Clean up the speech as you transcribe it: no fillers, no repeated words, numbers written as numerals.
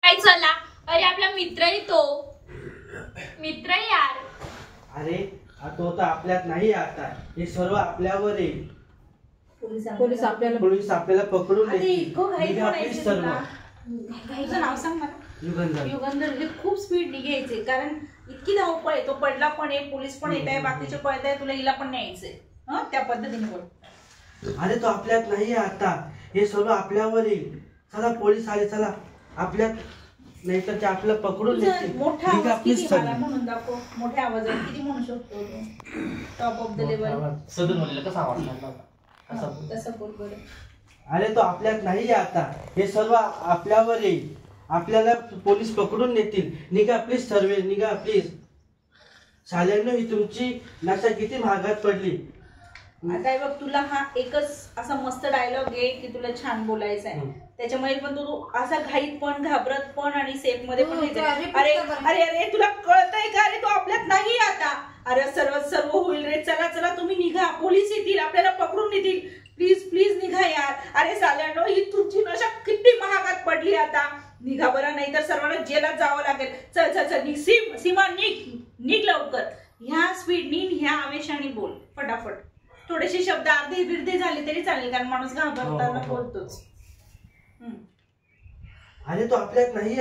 काय चला, अरे आपला मित्रही तो मित्र यार. अरे तो तर आपल्यात नाही आता, हे सर्व आपल्यावर येईल. पोलीस आपल्याला पकडून नेतील. तुझं नाव सांग मला. युगंधर. हे खूप स्पीड निघायचे, कारण इतकी धावपळ आहे. तो पडला पण आहे, पोलीस पण येत आहे, बाकीचे पळत आहे, तुला हिला पण न्यायचंय. त्या पद्धतीने बोल. अरे तो आपल्यात नाही आता, हे सर्व आपल्यावर येईल. चला पोलीस आले, चला आपल्यात, नाही तर ते आपल्याला पकडून नेतील. मोठा आवाज किती मला म्हणून दाखव. मोठ्या आवाजात किती म्हणू शकतो तू? टॉप ऑफ द लेवल सदन म्हणलेलं कसा आवाज काढला तसं बोल बरं. अरे तो आपल्यात नाही आता, हे सर्व आपल्यावर येईल. आपल्याला पोलीस पकडून नेतील. निघा प्लीज, सर्वे निघा प्लीज. शाळेनं ही तुमची नशा किती महागात पडली. आता बघ, तुला हा एकच असा मस्त डायलॉग आहे की तुला छान बोलायचं आहे. त्याच्यामुळे पण तू असा घाईत पण, घाबरत पण आणि सेफ मध्ये पण. अरे अरे अरे तुला कळतंय का? अरे तो आपल्यात नाही आता. अरे सर्व होईल रे. चला चला तुम्ही निघा, पोलीस येतील, आपल्याला पकडून नेतील. प्लीज प्लीज निघा यार. अरे साल्यानो, ही तुमची नशा किती महागात पडली आता. निघा बरं, नाही तर सर्वांना जेलात जावं लागेल. चल चल चल, निघ सीमा, निघ लवकर. ह्या स्पीडनी, ह्या आवेशाने बोल फटाफट. थोडेसे शब्द अर्धे बिर्धे झाले तरी चालेल, कारण माणूस घाबरताना बोलतोच. अरे तो आपल्यात नाही.